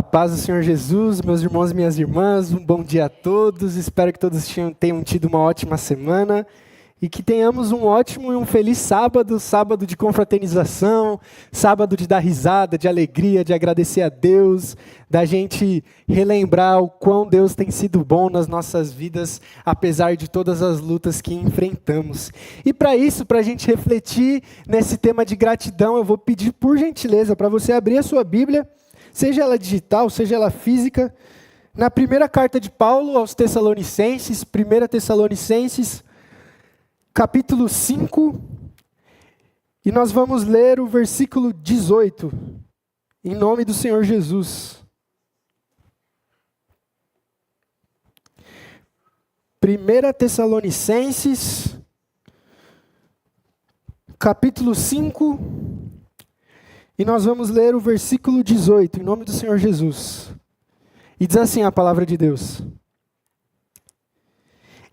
A paz do Senhor Jesus, meus irmãos e minhas irmãs, um bom dia a todos. Espero que todos tenham tido uma ótima semana e que tenhamos um ótimo e um feliz sábado, sábado de confraternização, sábado de dar risada, de alegria, de agradecer a Deus, da gente relembrar o quão Deus tem sido bom nas nossas vidas, apesar de todas as lutas que enfrentamos. E para isso, para a gente refletir nesse tema de gratidão, eu vou pedir por gentileza para você abrir a sua Bíblia, seja ela digital, seja ela física, na primeira carta de Paulo aos Tessalonicenses, 1 Tessalonicenses, capítulo 5, e nós vamos ler o versículo 18, em nome do Senhor Jesus. 1 Tessalonicenses, capítulo 5, e nós vamos ler o versículo 18, em nome do Senhor Jesus. E diz assim a palavra de Deus: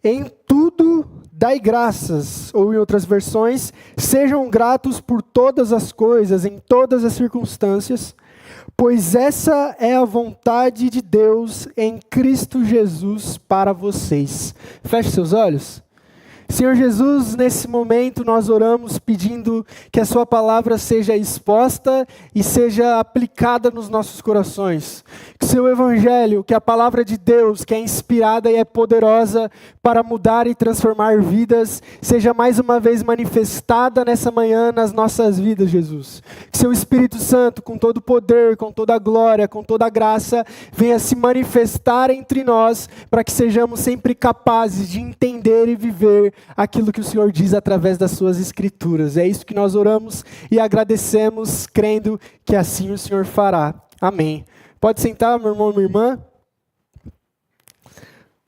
em tudo dai graças, ou em outras versões, sejam gratos por todas as coisas, em todas as circunstâncias, pois essa é a vontade de Deus em Cristo Jesus para vocês. Feche seus olhos. Senhor Jesus, nesse momento nós oramos pedindo que a sua palavra seja exposta e seja aplicada nos nossos corações. Que o seu evangelho, que a palavra de Deus, que é inspirada e é poderosa para mudar e transformar vidas, seja mais uma vez manifestada nessa manhã nas nossas vidas, Jesus. Que seu Espírito Santo, com todo o poder, com toda a glória, com toda a graça, venha se manifestar entre nós, para que sejamos sempre capazes de entender e viver aquilo que o Senhor diz através das suas escrituras. É isso que nós oramos e agradecemos, crendo que assim o Senhor fará. Amém. Pode sentar, meu irmão e minha irmã.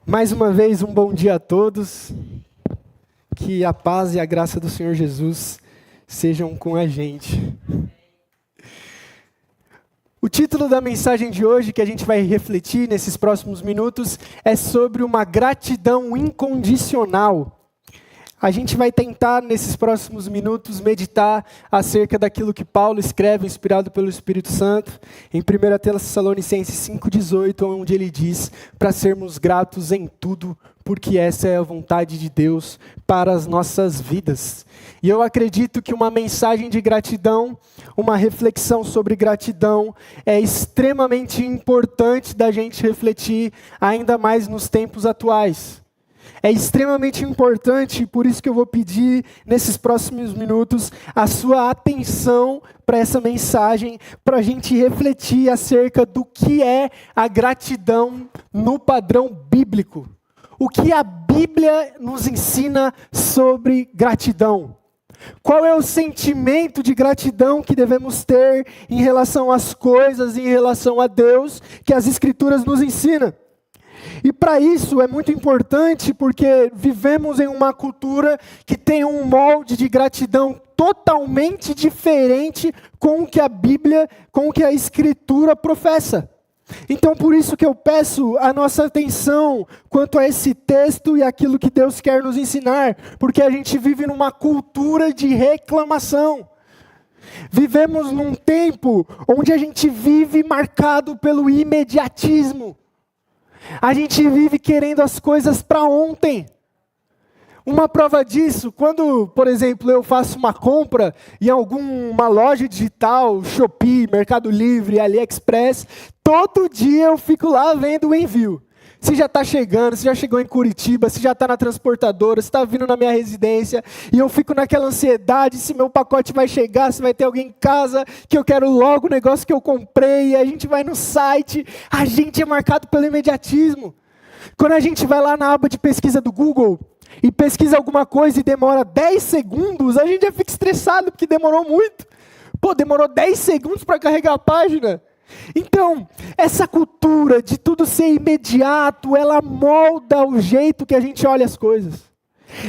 Mais uma vez, um bom dia a todos. Que a paz e a graça do Senhor Jesus sejam com a gente. O título da mensagem de hoje, que a gente vai refletir nesses próximos minutos, é sobre uma gratidão incondicional. A gente vai tentar, nesses próximos minutos, meditar acerca daquilo que Paulo escreve, inspirado pelo Espírito Santo, em 1 Tessalonicenses 5,18, onde ele diz para sermos gratos em tudo, porque essa é a vontade de Deus para as nossas vidas. E eu acredito que uma mensagem de gratidão, uma reflexão sobre gratidão, é extremamente importante da gente refletir, ainda mais nos tempos atuais. É extremamente importante, por isso que eu vou pedir, nesses próximos minutos, a sua atenção para essa mensagem, para a gente refletir acerca do que é a gratidão no padrão bíblico. O que a Bíblia nos ensina sobre gratidão? Qual é o sentimento de gratidão que devemos ter em relação às coisas, em relação a Deus, que as Escrituras nos ensinam? E para isso é muito importante porque vivemos em uma cultura que tem um molde de gratidão totalmente diferente com o que a Bíblia, com o que a Escritura professa. Então por isso que eu peço a nossa atenção quanto a esse texto e aquilo que Deus quer nos ensinar, porque a gente vive numa cultura de reclamação. Vivemos num tempo onde a gente vive marcado pelo imediatismo. A gente vive querendo as coisas para ontem. Uma prova disso, quando, por exemplo, eu faço uma compra em alguma loja digital, Shopee, Mercado Livre, AliExpress, todo dia eu fico lá vendo o envio. Se já está chegando, se já chegou em Curitiba, se já está na transportadora, se está vindo na minha residência, e eu fico naquela ansiedade, se meu pacote vai chegar, se vai ter alguém em casa, que eu quero logo o negócio que eu comprei, e a gente vai no site, a gente é marcado pelo imediatismo. Quando a gente vai lá na aba de pesquisa do Google, e pesquisa alguma coisa e demora 10 segundos, a gente já fica estressado, porque demorou muito. Pô, demorou 10 segundos para carregar a página. Então, essa cultura de tudo ser imediato, ela molda o jeito que a gente olha as coisas.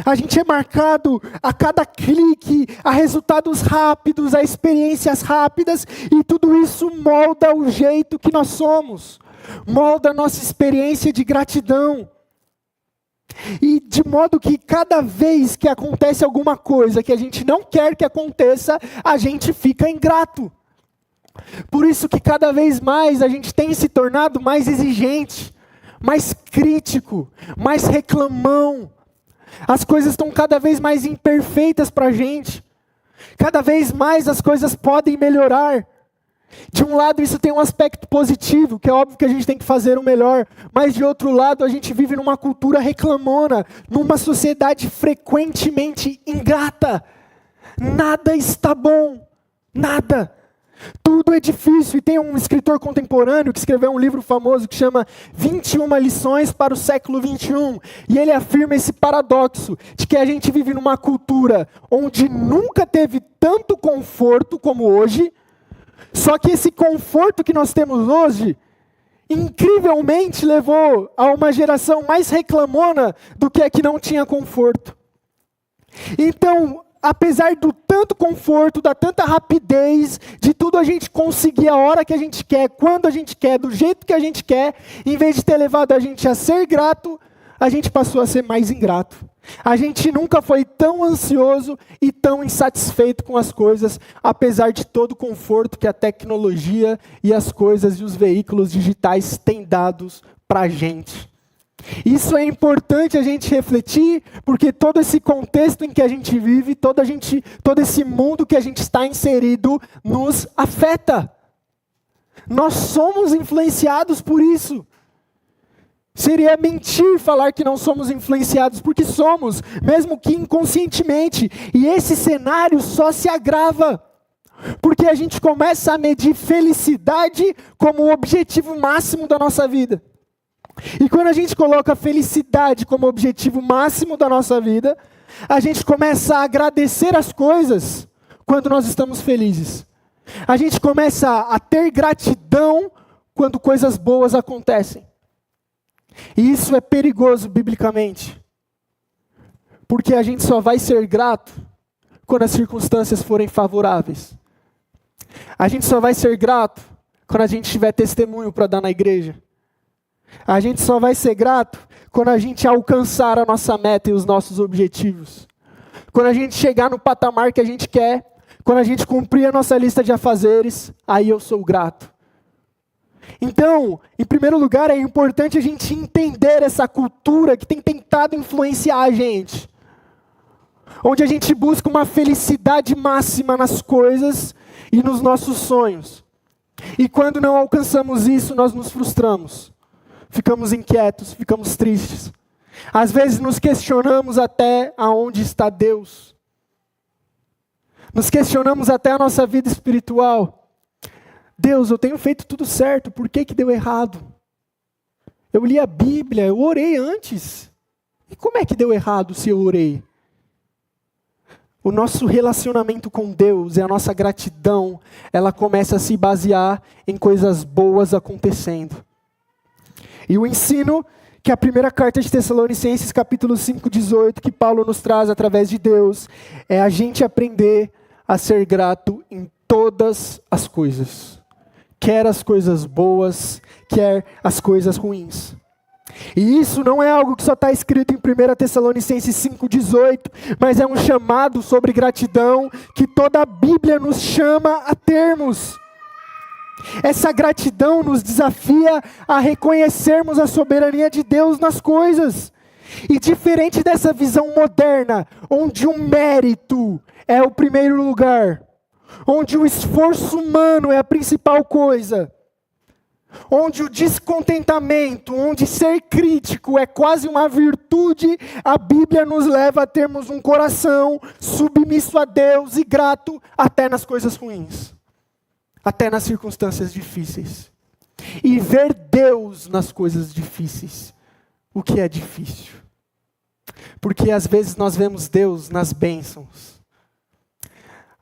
A gente é marcado a cada clique, a resultados rápidos, a experiências rápidas, e tudo isso molda o jeito que nós somos, molda a nossa experiência de gratidão. E de modo que cada vez que acontece alguma coisa que a gente não quer que aconteça, a gente fica ingrato. Por isso que cada vez mais a gente tem se tornado mais exigente, mais crítico, mais reclamão. As coisas estão cada vez mais imperfeitas para a gente. Cada vez mais as coisas podem melhorar. De um lado isso tem um aspecto positivo, que é óbvio que a gente tem que fazer o melhor. Mas de outro lado a gente vive numa cultura reclamona, numa sociedade frequentemente ingrata. Nada está bom, nada. Tudo é difícil. E tem um escritor contemporâneo que escreveu um livro famoso que chama 21 lições para o século 21. E ele afirma esse paradoxo de que a gente vive numa cultura onde nunca teve tanto conforto como hoje, só que esse conforto que nós temos hoje, incrivelmente levou a uma geração mais reclamona do que a que não tinha conforto. Então, apesar do tanto conforto, da tanta rapidez, de tudo a gente conseguir a hora que a gente quer, quando a gente quer, do jeito que a gente quer, em vez de ter levado a gente a ser grato, a gente passou a ser mais ingrato. A gente nunca foi tão ansioso e tão insatisfeito com as coisas, apesar de todo o conforto que a tecnologia e as coisas e os veículos digitais têm dado para a gente. Isso é importante a gente refletir, porque todo esse contexto em que a gente vive, todo esse mundo que a gente está inserido, nos afeta. Nós somos influenciados por isso. Seria mentir falar que não somos influenciados, porque somos, mesmo que inconscientemente. E esse cenário só se agrava, porque a gente começa a medir felicidade como o objetivo máximo da nossa vida. E quando a gente coloca a felicidade como objetivo máximo da nossa vida, a gente começa a agradecer as coisas quando nós estamos felizes. A gente começa a ter gratidão quando coisas boas acontecem. E isso é perigoso biblicamente, porque a gente só vai ser grato quando as circunstâncias forem favoráveis. A gente só vai ser grato quando a gente tiver testemunho para dar na igreja. A gente só vai ser grato quando a gente alcançar a nossa meta e os nossos objetivos. Quando a gente chegar no patamar que a gente quer, quando a gente cumprir a nossa lista de afazeres, aí eu sou grato. Então, em primeiro lugar, é importante a gente entender essa cultura que tem tentado influenciar a gente. Onde a gente busca uma felicidade máxima nas coisas e nos nossos sonhos. E quando não alcançamos isso, nós nos frustramos. Ficamos inquietos, ficamos tristes. Às vezes nos questionamos até aonde está Deus. Nos questionamos até a nossa vida espiritual. Deus, eu tenho feito tudo certo, por que deu errado? Eu li a Bíblia, eu orei antes. E como é que deu errado se eu orei? O nosso relacionamento com Deus e a nossa gratidão, ela começa a se basear em coisas boas acontecendo. E o ensino que a primeira carta de Tessalonicenses, capítulo 5, 18, que Paulo nos traz através de Deus, é a gente aprender a ser grato em todas as coisas. Quer as coisas boas, quer as coisas ruins. E isso não é algo que só está escrito em 1 Tessalonicenses 5,18, mas é um chamado sobre gratidão que toda a Bíblia nos chama a termos. Essa gratidão nos desafia a reconhecermos a soberania de Deus nas coisas. E diferente dessa visão moderna, onde o mérito é o primeiro lugar, onde o esforço humano é a principal coisa, onde o descontentamento, onde ser crítico é quase uma virtude, a Bíblia nos leva a termos um coração submisso a Deus e grato até nas coisas ruins, até nas circunstâncias difíceis. E ver Deus nas coisas difíceis, o que é difícil. Porque às vezes nós vemos Deus nas bênçãos.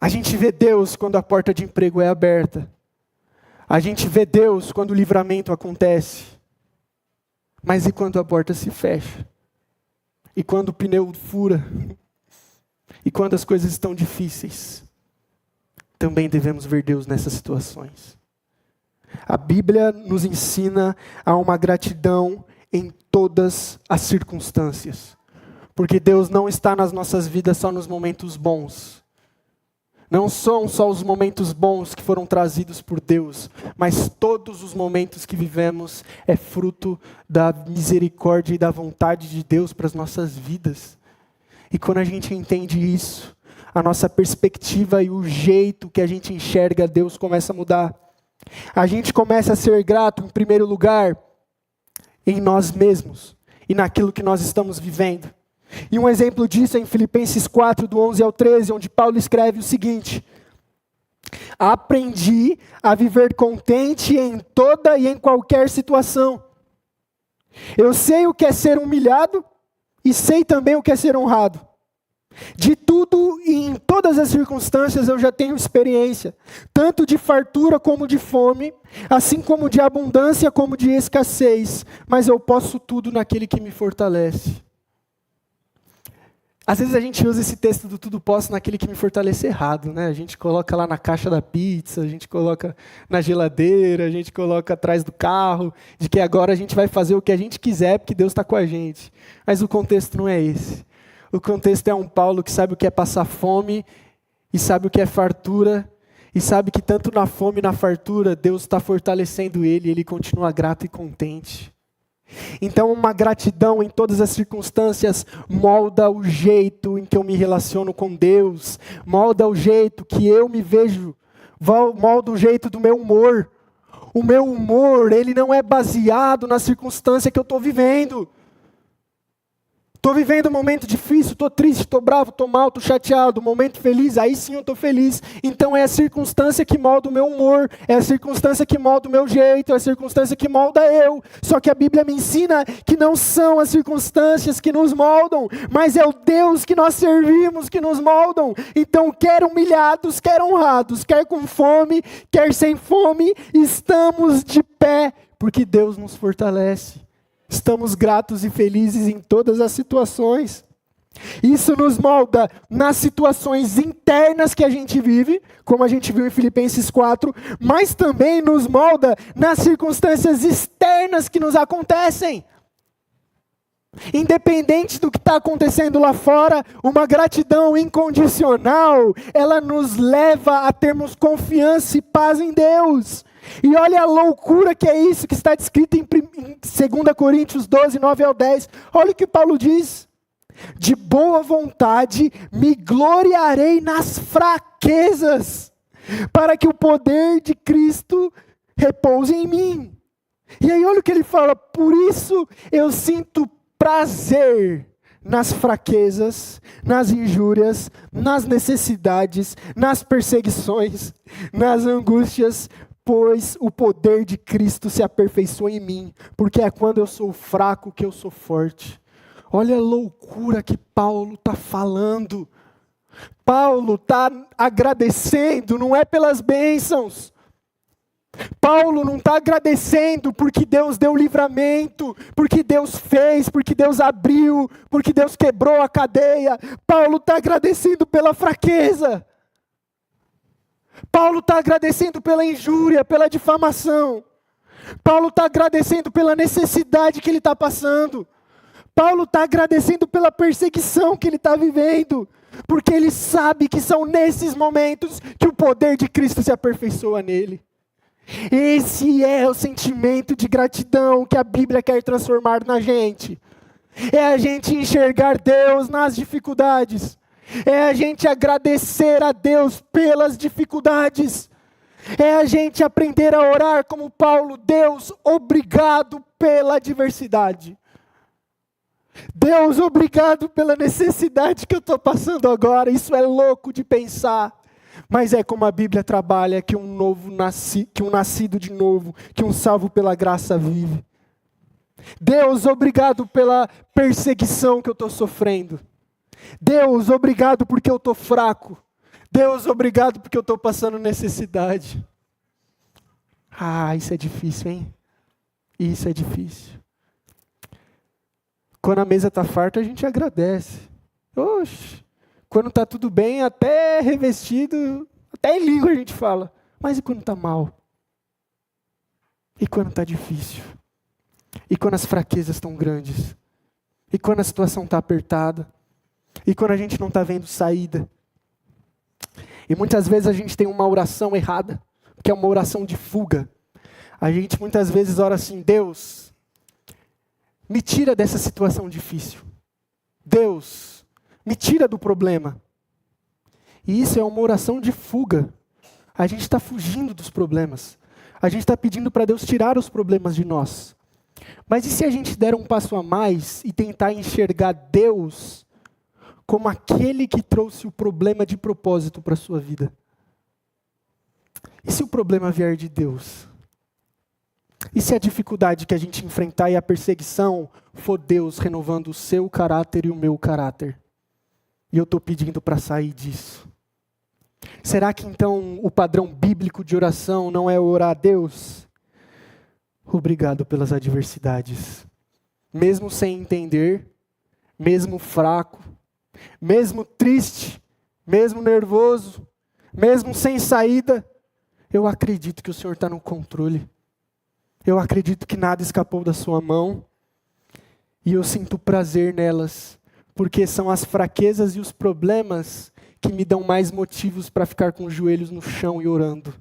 A gente vê Deus quando a porta de emprego é aberta. A gente vê Deus quando o livramento acontece. Mas e quando a porta se fecha? E quando o pneu fura? E quando as coisas estão difíceis? Também devemos ver Deus nessas situações. A Bíblia nos ensina a uma gratidão em todas as circunstâncias. Porque Deus não está nas nossas vidas só nos momentos bons. Não são só os momentos bons que foram trazidos por Deus, mas todos os momentos que vivemos é fruto da misericórdia e da vontade de Deus para as nossas vidas. E quando a gente entende isso, a nossa perspectiva e o jeito que a gente enxerga Deus começa a mudar. A gente começa a ser grato, em primeiro lugar, em nós mesmos e naquilo que nós estamos vivendo. E um exemplo disso é em Filipenses 4, do 11 ao 13, onde Paulo escreve o seguinte: aprendi a viver contente em toda e em qualquer situação. Eu sei o que é ser humilhado e sei também o que é ser honrado. De tudo e em todas as circunstâncias eu já tenho experiência, tanto de fartura como de fome, assim como de abundância como de escassez, mas eu posso tudo naquele que me fortalece. Às vezes a gente usa esse texto do tudo posso naquele que me fortalece errado, né? A gente coloca lá na caixa da pizza, a gente coloca na geladeira, a gente coloca atrás do carro, de que agora a gente vai fazer o que a gente quiser porque Deus está com a gente. Mas o contexto não é esse. O contexto é um Paulo que sabe o que é passar fome e sabe o que é fartura e sabe que tanto na fome e na fartura Deus está fortalecendo ele e ele continua grato e contente. Então uma gratidão em todas as circunstâncias molda o jeito em que eu me relaciono com Deus, molda o jeito que eu me vejo, molda o jeito do meu humor. O meu humor, ele não é baseado na circunstância que eu estou vivendo. Estou vivendo um momento difícil, estou triste, estou bravo, estou mal, estou chateado, um momento feliz, aí sim eu estou feliz. Então é a circunstância que molda o meu humor, é a circunstância que molda o meu jeito, é a circunstância que molda eu. Só que a Bíblia me ensina que não são as circunstâncias que nos moldam, mas é o Deus que nós servimos que nos moldam. Então quer humilhados, quer honrados, quer com fome, quer sem fome, estamos de pé, porque Deus nos fortalece. Estamos gratos e felizes em todas as situações. Isso nos molda nas situações internas que a gente vive, como a gente viu em Filipenses 4, mas também nos molda nas circunstâncias externas que nos acontecem. Independente do que está acontecendo lá fora, uma gratidão incondicional, ela nos leva a termos confiança e paz em Deus. E olha a loucura que é isso que está descrito em 2 Coríntios 12, 9 ao 10. Olha o que Paulo diz: de boa vontade me gloriarei nas fraquezas, para que o poder de Cristo repouse em mim. E aí olha o que ele fala: por isso eu sinto prazer nas fraquezas, nas injúrias, nas necessidades, nas perseguições, nas angústias, pois o poder de Cristo se aperfeiçoa em mim, porque é quando eu sou fraco que eu sou forte. Olha a loucura que Paulo está falando. Paulo está agradecendo, não é pelas bênçãos. Paulo não está agradecendo porque Deus deu livramento, porque Deus fez, porque Deus abriu, porque Deus quebrou a cadeia. Paulo está agradecendo pela fraqueza. Paulo está agradecendo pela injúria, pela difamação. Paulo está agradecendo pela necessidade que ele está passando. Paulo está agradecendo pela perseguição que ele está vivendo, porque ele sabe que são nesses momentos que o poder de Cristo se aperfeiçoa nele. Esse é o sentimento de gratidão que a Bíblia quer transformar na gente. É a gente enxergar Deus nas dificuldades. É a gente agradecer a Deus pelas dificuldades. É a gente aprender a orar como Paulo: Deus, obrigado pela adversidade. Deus, obrigado pela necessidade que eu estou passando agora. Isso é louco de pensar. Mas é como a Bíblia trabalha, que um nascido de novo, que um salvo pela graça vive. Deus, obrigado pela perseguição que eu estou sofrendo. Deus, obrigado porque eu estou fraco. Deus, obrigado porque eu estou passando necessidade. Ah, isso é difícil, hein? Isso é difícil. Quando a mesa está farta, a gente agradece. Oxe, quando está tudo bem, até revestido, até em língua a gente fala. Mas e quando está mal? E quando está difícil? E quando as fraquezas estão grandes? E quando a situação está apertada? E quando a gente não está vendo saída? E muitas vezes a gente tem uma oração errada, que é uma oração de fuga. A gente muitas vezes ora assim: Deus, me tira dessa situação difícil. Deus, me tira do problema. E isso é uma oração de fuga. A gente está fugindo dos problemas. A gente está pedindo para Deus tirar os problemas de nós. Mas e se a gente der um passo a mais e tentar enxergar Deus como aquele que trouxe o problema de propósito para a sua vida? E se o problema vier de Deus? E se a dificuldade que a gente enfrentar e a perseguição for Deus renovando o seu caráter e o meu caráter? E eu estou pedindo para sair disso. Será que então o padrão bíblico de oração não é orar a Deus? Obrigado pelas adversidades. Mesmo sem entender, mesmo fraco, mesmo triste, mesmo nervoso, mesmo sem saída, eu acredito que o Senhor está no controle. Eu acredito que nada escapou da sua mão. E eu sinto prazer nelas, porque são as fraquezas e os problemas que me dão mais motivos para ficar com os joelhos no chão e orando.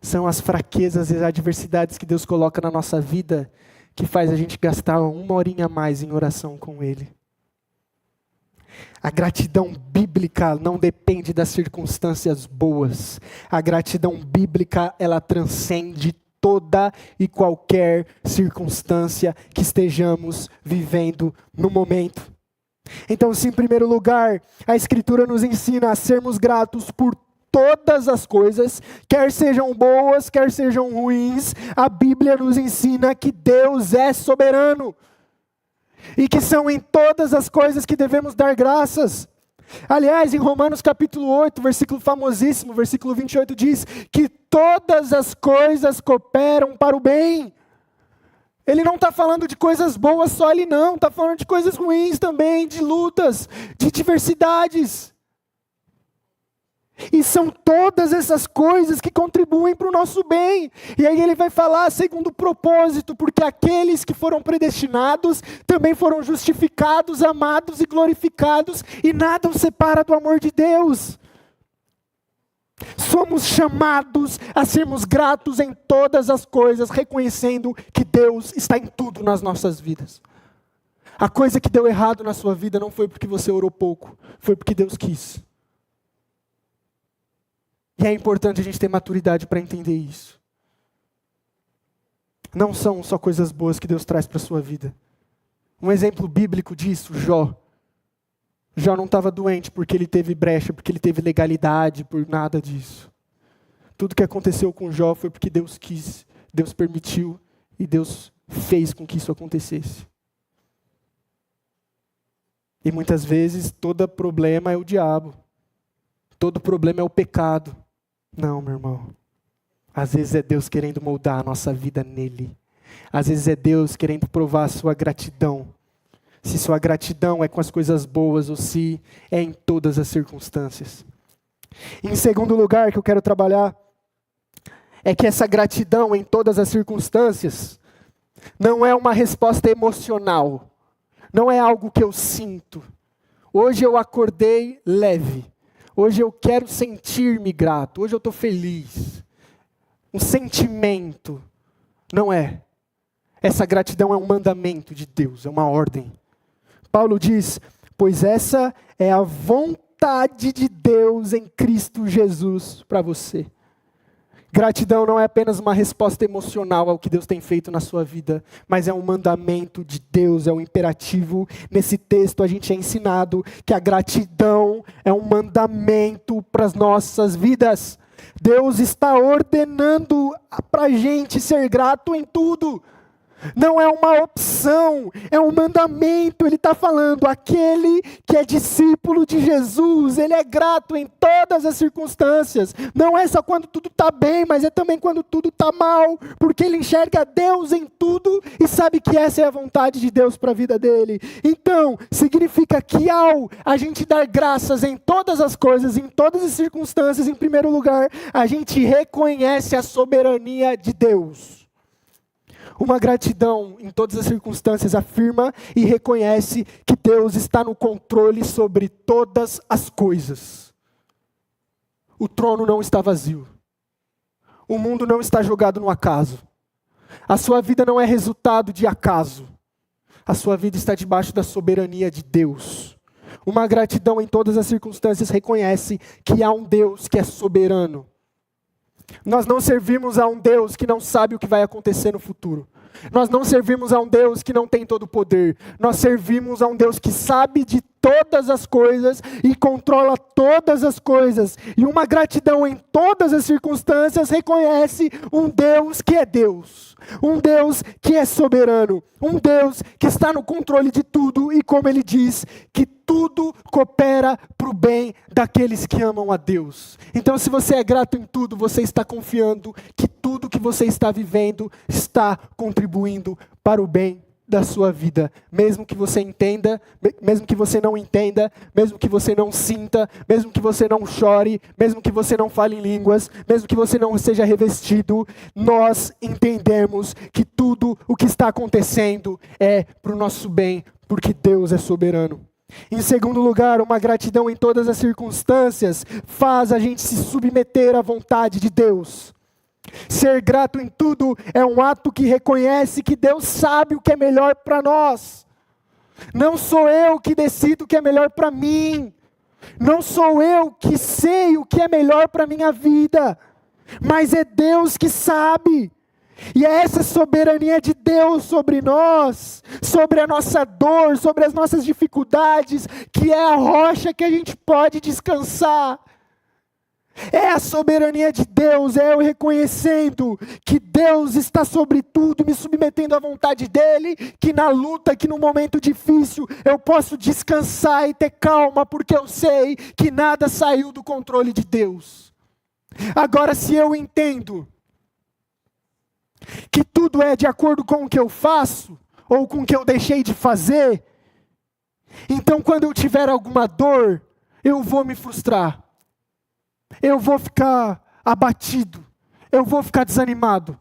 São as fraquezas e as adversidades que Deus coloca na nossa vida que faz a gente gastar uma horinha a mais em oração com Ele. A gratidão bíblica não depende das circunstâncias boas. A gratidão bíblica, ela transcende toda e qualquer circunstância que estejamos vivendo no momento. Então, se em primeiro lugar, a Escritura nos ensina a sermos gratos por todas as coisas, quer sejam boas, quer sejam ruins, a Bíblia nos ensina que Deus é soberano. E que são em todas as coisas que devemos dar graças. Aliás, em Romanos capítulo 8, versículo famosíssimo, versículo 28, diz que todas as coisas cooperam para o bem. Ele não está falando de coisas boas só, ele não, está falando de coisas ruins também, de lutas, de diversidades. E são todas essas coisas que contribuem para o nosso bem. E aí ele vai falar segundo o propósito, porque aqueles que foram predestinados também foram justificados, amados e glorificados, e nada os separa do amor de Deus. Somos chamados a sermos gratos em todas as coisas, reconhecendo que Deus está em tudo nas nossas vidas. A coisa que deu errado na sua vida não foi porque você orou pouco, foi porque Deus quis. E é importante a gente ter maturidade para entender isso. Não são só coisas boas que Deus traz para a sua vida. Um exemplo bíblico disso, Jó. Jó não estava doente porque ele teve brecha, porque ele teve legalidade, por nada disso. Tudo que aconteceu com Jó foi porque Deus quis, Deus permitiu e Deus fez com que isso acontecesse. E muitas vezes todo problema é o diabo. Todo problema é o pecado. Não, meu irmão. Às vezes é Deus querendo moldar a nossa vida nele. Às vezes é Deus querendo provar a sua gratidão. Se sua gratidão é com as coisas boas ou se é em todas as circunstâncias. Em segundo lugar, que eu quero trabalhar, é que essa gratidão em todas as circunstâncias não é uma resposta emocional. Não é algo que eu sinto. Hoje eu acordei leve. Hoje eu quero sentir-me grato. Hoje eu estou feliz. Um sentimento. Não é. Essa gratidão é um mandamento de Deus, é uma ordem. Paulo diz, pois essa é a vontade de Deus em Cristo Jesus para você. Gratidão não é apenas uma resposta emocional ao que Deus tem feito na sua vida, mas é um mandamento de Deus, é um imperativo. Nesse texto a gente é ensinado que a gratidão é um mandamento para as nossas vidas. Deus está ordenando para a gente ser grato em tudo. Não é uma opção, é um mandamento. Ele está falando, aquele que é discípulo de Jesus, ele é grato em todas as circunstâncias. Não é só quando tudo está bem, mas é também quando tudo está mal, porque ele enxerga Deus em tudo e sabe que essa é a vontade de Deus para a vida dele. Então, significa que ao a gente dar graças em todas as coisas, em todas as circunstâncias, em primeiro lugar, a gente reconhece a soberania de Deus. Uma gratidão em todas as circunstâncias afirma e reconhece que Deus está no controle sobre todas as coisas. o trono não está vazio. O mundo não está jogado no acaso. A sua vida não é resultado de acaso. A sua vida está debaixo da soberania de Deus. Uma gratidão em todas as circunstâncias reconhece que há um Deus que é soberano. Nós não servimos a um Deus que não sabe o que vai acontecer no futuro. Nós não servimos a um Deus que não tem todo o poder. Nós servimos a um Deus que sabe de todas as coisas e controla todas as coisas. E uma gratidão em todas as circunstâncias reconhece um Deus que é Deus. Um Deus que é soberano. Um Deus que está no controle de tudo e, como ele diz, que tudo coopera para o bem daqueles que amam a Deus. Então, se você é grato em tudo, você está confiando que tudo que você está vivendo está contribuindo para o bem da sua vida, mesmo que você entenda, mesmo que você não entenda, mesmo que você não sinta, mesmo que você não chore, mesmo que você não fale em línguas, mesmo que você não seja revestido, nós entendemos que tudo o que está acontecendo é para o nosso bem, porque Deus é soberano. Em segundo lugar, uma gratidão em todas as circunstâncias faz a gente se submeter à vontade de Deus. Ser grato em tudo é um ato que reconhece que Deus sabe o que é melhor para nós. Não sou eu que decido o que é melhor para mim. Não sou eu que sei o que é melhor para a minha vida. Mas é Deus que sabe. E é essa soberania de Deus sobre nós, sobre a nossa dor, sobre as nossas dificuldades, que é a rocha que a gente pode descansar. É a soberania de Deus, é eu reconhecendo que Deus está sobre tudo, me submetendo à vontade dEle, que na luta, que no momento difícil, eu posso descansar e ter calma, porque eu sei que nada saiu do controle de Deus. Agora, se eu entendo que tudo é de acordo com o que eu faço, ou com o que eu deixei de fazer, então quando eu tiver alguma dor, eu vou me frustrar. Eu vou ficar abatido, eu vou ficar desanimado,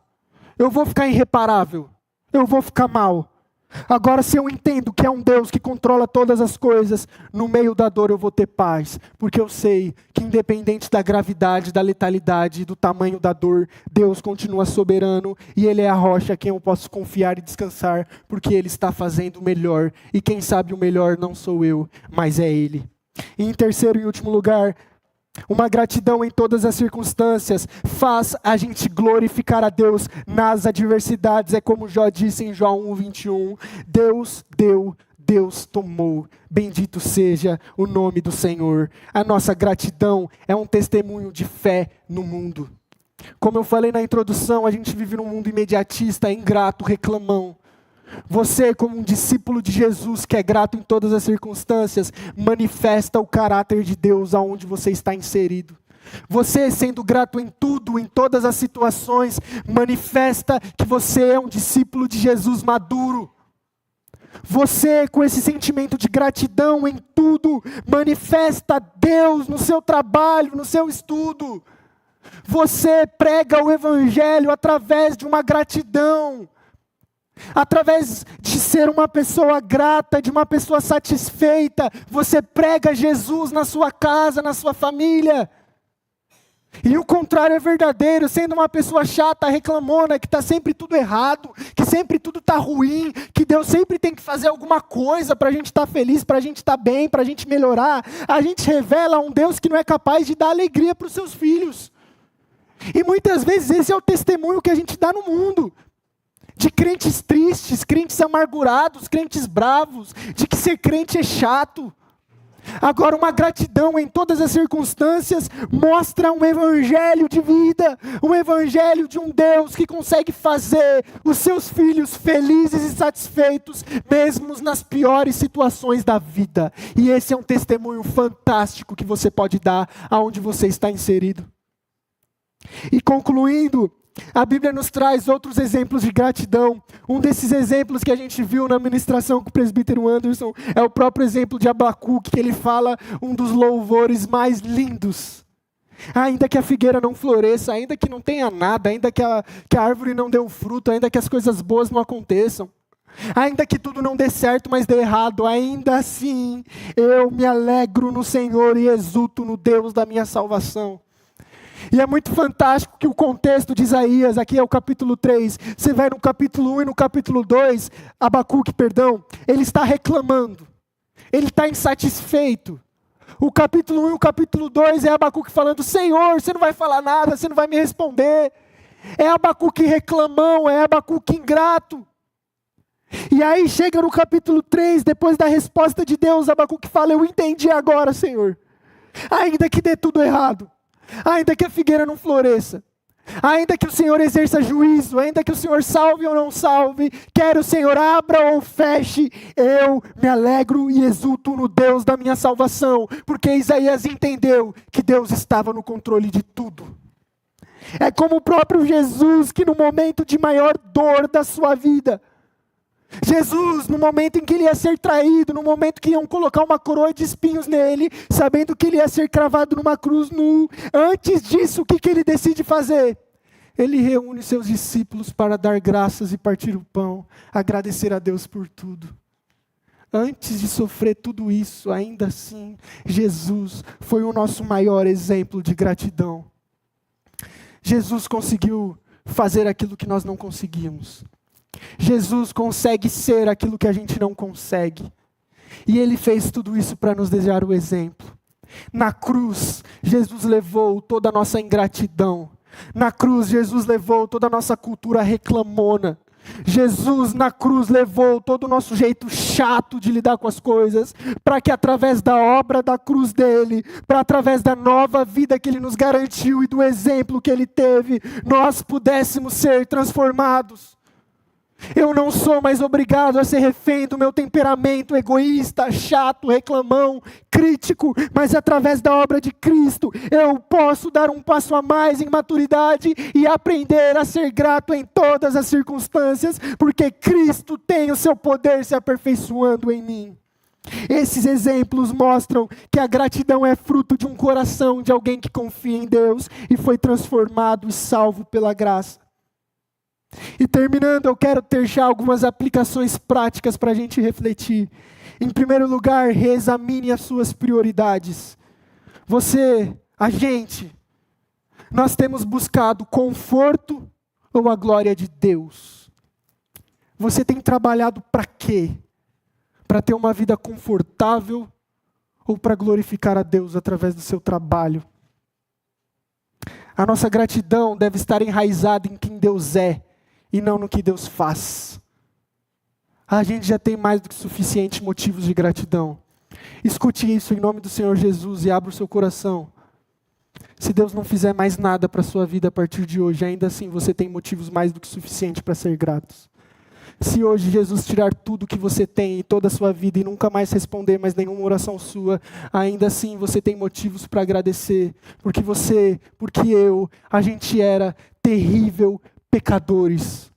eu vou ficar irreparável, eu vou ficar mal. Agora, se eu entendo que é um Deus que controla todas as coisas, no meio da dor eu vou ter paz, porque eu sei que independente da gravidade, da letalidade, do tamanho da dor, Deus continua soberano e Ele é a rocha a quem eu posso confiar e descansar, porque Ele está fazendo o melhor, e quem sabe o melhor não sou eu, mas é Ele. E em terceiro e último lugar, uma gratidão em todas as circunstâncias faz a gente glorificar a Deus nas adversidades. É como Jó disse em Jó 1:21, Deus deu, Deus tomou, bendito seja o nome do Senhor. A nossa gratidão é um testemunho de fé no mundo. Como eu falei na introdução, a gente vive num mundo imediatista, ingrato, reclamão. Você, como um discípulo de Jesus, que é grato em todas as circunstâncias, manifesta o caráter de Deus aonde você está inserido. Você, sendo grato em tudo, em todas as situações, manifesta que você é um discípulo de Jesus maduro. Você, com esse sentimento de gratidão em tudo, manifesta Deus no seu trabalho, no seu estudo. Você prega o Evangelho através de uma gratidão. Através de ser uma pessoa grata, de uma pessoa satisfeita, você prega Jesus na sua casa, na sua família. E o contrário é verdadeiro, sendo uma pessoa chata, reclamona, que está sempre tudo errado, que sempre tudo está ruim, que Deus sempre tem que fazer alguma coisa para a gente estar feliz, para a gente estar bem, para a gente melhorar. A gente revela um Deus que não é capaz de dar alegria para os seus filhos. E muitas vezes esse é o testemunho que a gente dá no mundo. De crentes tristes, crentes amargurados, crentes bravos, de que ser crente é chato. Agora, uma gratidão em todas as circunstâncias mostra um evangelho de vida, um evangelho de um Deus que consegue fazer os seus filhos felizes e satisfeitos, mesmo nas piores situações da vida. E esse é um testemunho fantástico que você pode dar aonde você está inserido. E concluindo, a Bíblia nos traz outros exemplos de gratidão. Um desses exemplos que a gente viu na ministração com o presbítero Anderson é o próprio exemplo de Abacuque, que ele fala um dos louvores mais lindos. Ainda que a figueira não floresça, ainda que não tenha nada, ainda que a árvore não dê um fruto, ainda que as coisas boas não aconteçam, ainda que tudo não dê certo, mas dê errado, ainda assim eu me alegro no Senhor e exulto no Deus da minha salvação. E é muito fantástico que o contexto de Isaías, aqui é o capítulo 3, você vai no capítulo 1 e no capítulo 2, Abacuque, ele está reclamando, ele está insatisfeito. O capítulo 1 e o capítulo 2 é Abacuque falando: Senhor, você não vai falar nada, você não vai me responder. É Abacuque reclamão, é Abacuque ingrato. E aí chega no capítulo 3, depois da resposta de Deus, Abacuque fala: eu entendi agora, Senhor. Ainda que dê tudo errado, ainda que a figueira não floresça, ainda que o Senhor exerça juízo, ainda que o Senhor salve ou não salve, quer o Senhor abra ou feche, eu me alegro e exulto no Deus da minha salvação, porque Isaías entendeu que Deus estava no controle de tudo. É como o próprio Jesus, que no momento de maior dor da sua vida, Jesus, no momento em que ele ia ser traído, no momento que iam colocar uma coroa de espinhos nele, sabendo que ele ia ser cravado numa cruz nu, antes disso, o que ele decide fazer? Ele reúne seus discípulos para dar graças e partir o pão, agradecer a Deus por tudo. Antes de sofrer tudo isso, ainda assim, Jesus foi o nosso maior exemplo de gratidão. Jesus conseguiu fazer aquilo que nós não conseguimos. Jesus consegue ser aquilo que a gente não consegue. E Ele fez tudo isso para nos deixar o exemplo. Na cruz, Jesus levou toda a nossa ingratidão. Na cruz, Jesus levou toda a nossa cultura reclamona. Jesus na cruz levou todo o nosso jeito chato de lidar com as coisas, para que através da obra da cruz dele, para através da nova vida que ele nos garantiu e do exemplo que ele teve, nós pudéssemos ser transformados. Eu não sou mais obrigado a ser refém do meu temperamento egoísta, chato, reclamão, crítico, mas através da obra de Cristo, eu posso dar um passo a mais em maturidade e aprender a ser grato em todas as circunstâncias, porque Cristo tem o seu poder se aperfeiçoando em mim. Esses exemplos mostram que a gratidão é fruto de um coração de alguém que confia em Deus e foi transformado e salvo pela graça. E terminando, eu quero deixar algumas aplicações práticas para a gente refletir. Em primeiro lugar, reexamine as suas prioridades. Nós temos buscado conforto ou a glória de Deus? Você tem trabalhado para quê? Para ter uma vida confortável ou para glorificar a Deus através do seu trabalho? A nossa gratidão deve estar enraizada em quem Deus é e não no que Deus faz. A gente já tem mais do que suficientes motivos de gratidão. Escute isso em nome do Senhor Jesus e abra o seu coração. Se Deus não fizer mais nada para a sua vida a partir de hoje, ainda assim você tem motivos mais do que suficientes para ser gratos. Se hoje Jesus tirar tudo que você tem e toda a sua vida e nunca mais responder mais nenhuma oração sua, ainda assim você tem motivos para agradecer, porque a gente era terrível pecadores.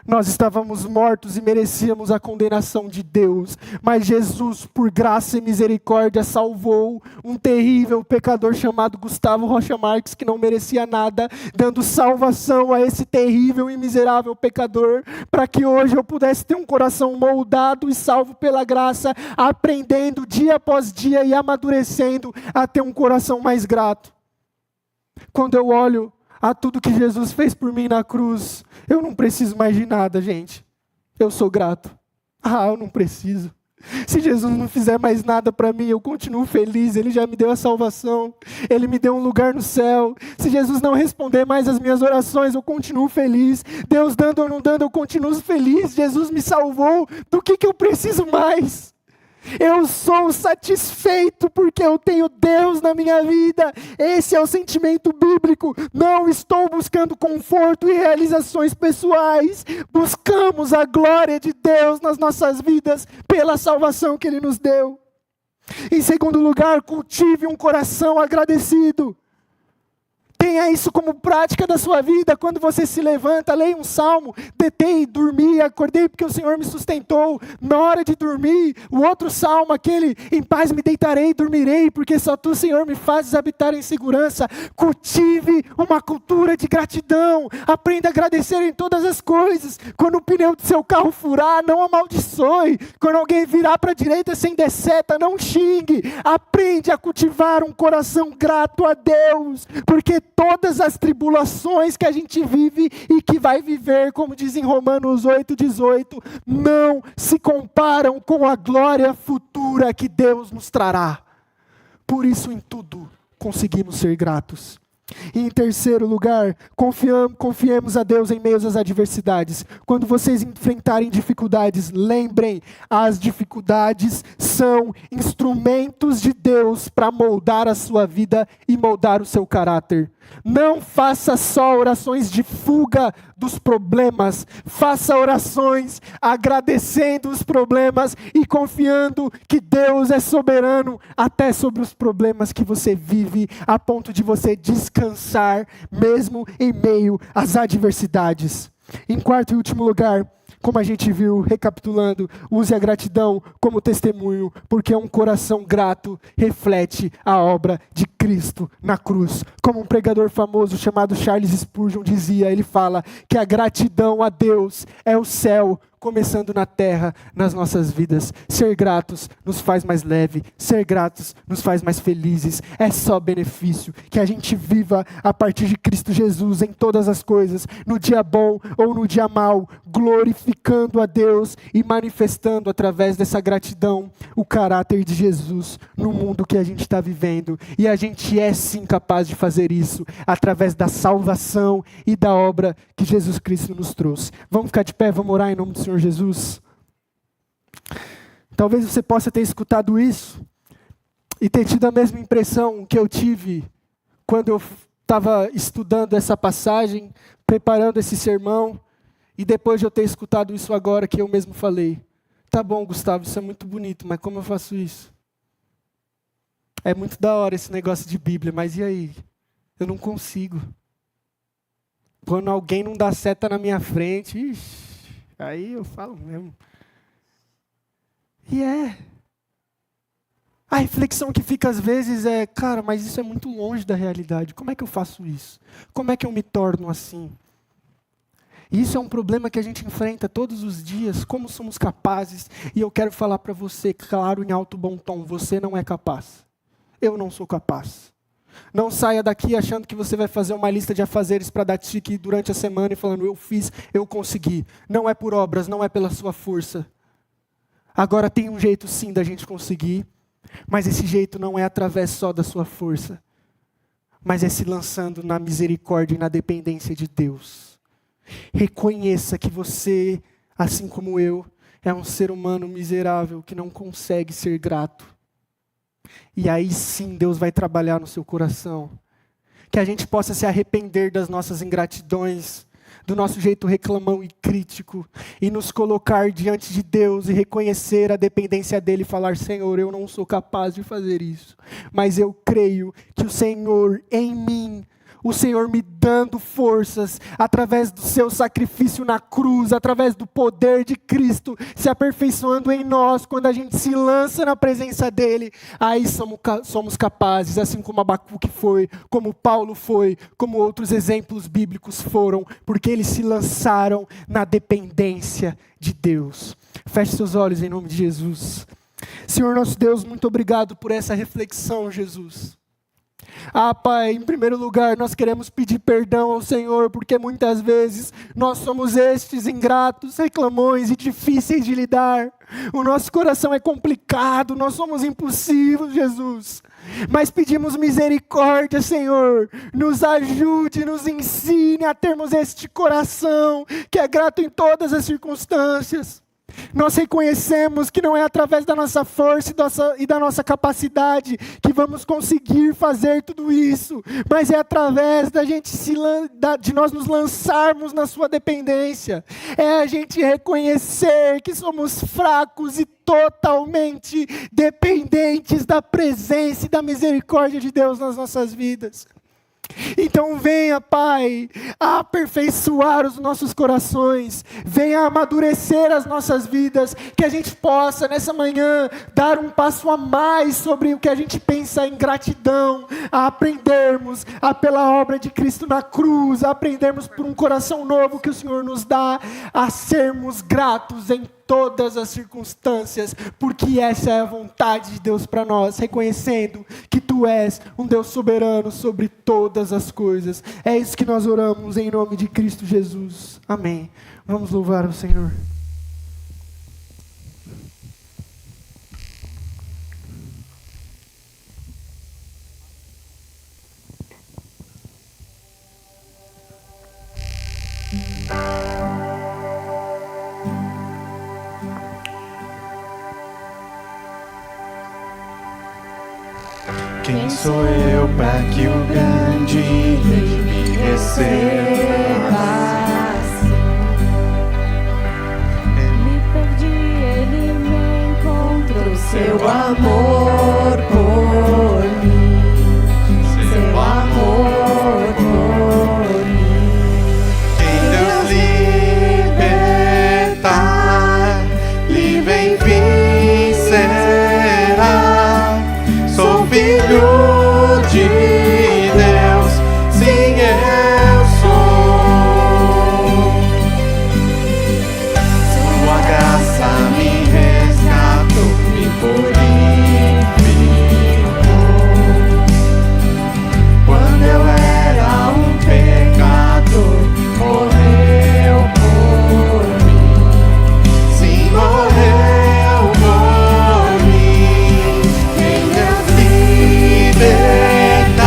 Nós estávamos mortos e merecíamos a condenação de Deus, mas Jesus, por graça e misericórdia, salvou um terrível pecador chamado Gustavo Rocha Marques, que não merecia nada, dando salvação a esse terrível e miserável pecador, para que hoje eu pudesse ter um coração moldado e salvo pela graça, aprendendo dia após dia e amadurecendo a ter um coração mais grato. Quando eu olho a tudo que Jesus fez por mim na cruz, eu não preciso mais de nada, gente. Eu sou grato. Eu não preciso. Se Jesus não fizer mais nada para mim, eu continuo feliz. Ele já me deu a salvação. Ele me deu um lugar no céu. Se Jesus não responder mais as minhas orações, eu continuo feliz. Deus dando ou não dando, eu continuo feliz. Jesus me salvou. Do que eu preciso mais? Eu sou satisfeito porque eu tenho Deus na minha vida. Esse é o sentimento bíblico. Não estou buscando conforto e realizações pessoais. Buscamos a glória de Deus nas nossas vidas pela salvação que Ele nos deu. Em segundo lugar, cultive um coração agradecido. Tenha isso como prática da sua vida. Quando você se levanta, leia um salmo. Deitei, dormi, acordei porque o Senhor me sustentou. Na hora de dormir, o outro salmo, aquele: em paz me deitarei e dormirei, porque só tu, Senhor, me fazes habitar em segurança. Cultive uma cultura de gratidão. Aprenda a agradecer em todas as coisas. Quando o pneu do seu carro furar, não amaldiçoe. Quando alguém virar para a direita sem der seta, não xingue. Aprende a cultivar um coração grato a Deus, porque todas as tribulações que a gente vive e que vai viver, como diz em Romanos 8,18, não se comparam com a glória futura que Deus nos trará. Por isso, em tudo, conseguimos ser gratos. E em terceiro lugar, confiemos a Deus em meio às adversidades. Quando vocês enfrentarem dificuldades, lembrem, as dificuldades são instrumentos de Deus para moldar a sua vida e moldar o seu caráter. Não faça só orações de fuga dos problemas, faça orações agradecendo os problemas e confiando que Deus é soberano até sobre os problemas que você vive, a ponto de você descansar mesmo em meio às adversidades. Em quarto e último lugar, como a gente viu, recapitulando, use a gratidão como testemunho, porque um coração grato reflete a obra de Cristo na cruz. Como um pregador famoso chamado Charles Spurgeon dizia, ele fala que a gratidão a Deus é o céu começando na terra, nas nossas vidas. Ser gratos nos faz mais leve, ser gratos nos faz mais felizes. É só benefício que a gente viva a partir de Cristo Jesus em todas as coisas, no dia bom ou no dia mau, glorificando a Deus e manifestando através dessa gratidão o caráter de Jesus no mundo que a gente está vivendo. E a gente é sim capaz de fazer isso através da salvação e da obra que Jesus Cristo nos trouxe. Vamos ficar de pé, vamos orar em nome do Senhor Jesus. Talvez você possa ter escutado isso e ter tido a mesma impressão que eu tive quando eu estava estudando essa passagem, preparando esse sermão, e depois de eu ter escutado isso agora que eu mesmo falei. Tá bom, Gustavo, isso é muito bonito, mas como eu faço isso? É muito da hora esse negócio de Bíblia, mas e aí? Eu não consigo. Quando alguém não dá seta na minha frente, aí eu falo mesmo. E a reflexão que fica às vezes é, cara, mas isso é muito longe da realidade. Como é que eu faço isso? Como é que eu me torno assim? E isso é um problema que a gente enfrenta todos os dias, como somos capazes. E eu quero falar para você, claro, em alto bom tom, você não é capaz. Eu não sou capaz. Não saia daqui achando que você vai fazer uma lista de afazeres para dar tique durante a semana e falando, eu fiz, eu consegui. Não é por obras, não é pela sua força. Agora tem um jeito sim da gente conseguir, mas esse jeito não é através só da sua força, mas é se lançando na misericórdia e na dependência de Deus. Reconheça que você, assim como eu, é um ser humano miserável que não consegue ser grato. E aí sim Deus vai trabalhar no seu coração. Que a gente possa se arrepender das nossas ingratidões, do nosso jeito reclamão e crítico, e nos colocar diante de Deus e reconhecer a dependência dEle e falar, Senhor, eu não sou capaz de fazer isso, mas eu creio que o Senhor em mim, o Senhor me dando forças, através do seu sacrifício na cruz, através do poder de Cristo, se aperfeiçoando em nós, quando a gente se lança na presença dEle, aí somos capazes, assim como Abacuque foi, como Paulo foi, como outros exemplos bíblicos foram, porque eles se lançaram na dependência de Deus. Feche seus olhos em nome de Jesus. Senhor nosso Deus, muito obrigado por essa reflexão, Jesus. Pai, em primeiro lugar, nós queremos pedir perdão ao Senhor, porque muitas vezes nós somos estes ingratos, reclamões e difíceis de lidar. O nosso coração é complicado, nós somos impulsivos, Jesus. Mas pedimos misericórdia, Senhor. Nos ajude, nos ensine a termos este coração que é grato em todas as circunstâncias. Nós reconhecemos que não é através da nossa força e da nossa capacidade que vamos conseguir fazer tudo isso, mas é através de nós nos lançarmos na sua dependência. É a gente reconhecer que somos fracos e totalmente dependentes da presença e da misericórdia de Deus nas nossas vidas. Então venha, Pai, a aperfeiçoar os nossos corações, venha amadurecer as nossas vidas, que a gente possa nessa manhã dar um passo a mais sobre o que a gente pensa em gratidão, a aprendermos pela obra de Cristo na cruz, a aprendermos por um coração novo que o Senhor nos dá, a sermos gratos em todas as circunstâncias, porque essa é a vontade de Deus para nós, reconhecendo que Tu Tu és um Deus soberano sobre todas as coisas. É isso que nós oramos em nome de Cristo Jesus. Amém. Vamos louvar o Senhor. Quem sou eu para que o grande Rei me receba? Me perdi, ele me encontrou. Seu amor por mim, seu amor por mim. Quem Deus libertar, livre enfim será. Sou filho de Deus, sim eu sou. Sua graça me resgatou, me purificou. Quando eu era um pecador, morreu por mim. Sim, morreu por mim. Quem Deus libertar,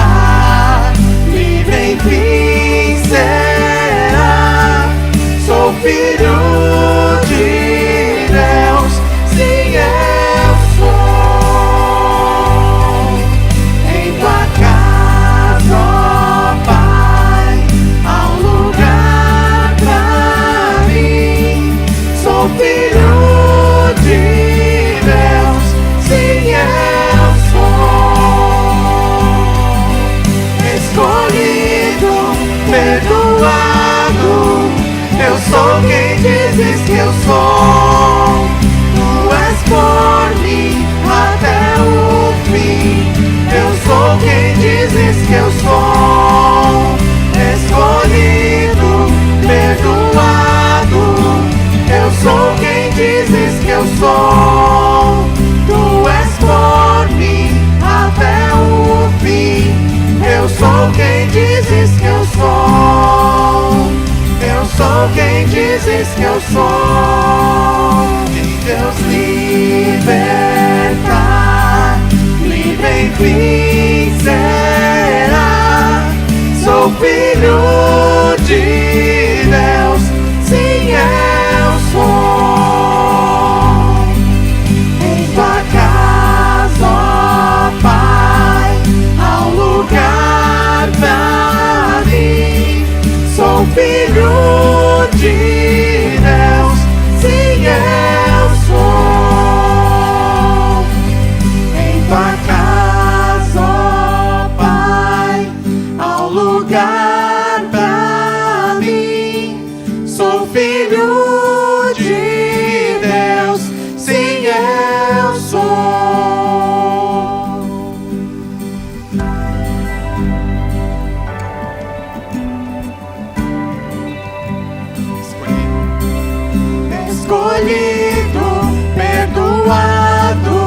livre enfim será. Sou filho de Deus, sim eu sou. Em tua casa, ó Pai, há um lugar pra mim. Sou filho de Deus, sim eu sou. Escolhido, perdoado, eu sou quem dizes que eu sou. Tu és por mim até o fim. Eu sou quem dizes que eu sou. Escolhido, perdoado, eu sou quem dizes que eu sou. Tu és por mim até o fim. Eu sou quem dizes que eu sou. Eu sou quem dizes que eu sou. Quem Deus libertar, livre enfim será. Sou filho de Deus, sim eu sou. Em tua casa, ó Pai, há um lugar pra mim. Sou filho de Deus, sim eu sou. Em tua casa, ó Pai, há um lugar pra mim. Sou filho de Deus, sim eu sou. Escolhido, perdoado,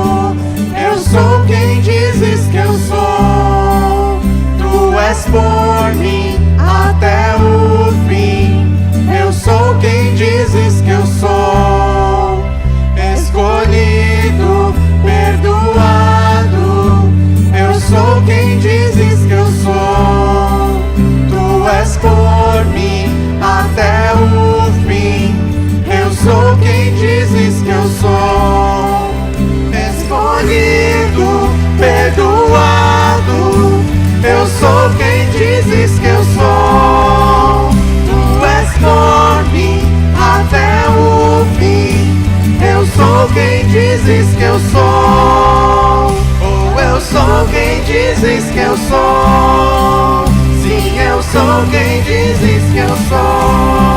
eu sou quem dizes que eu sou. Tu és por mim até o fim. Eu sou quem dizes que eu sou. Escolhido, perdoado, eu sou quem dizes que eu sou. Tu és por mim até o fim. Eu sou quem dizes que eu sou. Escolhido, perdoado, eu sou quem dizes que eu sou. Tu és por mim até o fim. Eu sou quem dizes que eu sou. Oh, eu sou quem dizes que eu sou. Sim, eu sou quem dizes que eu sou.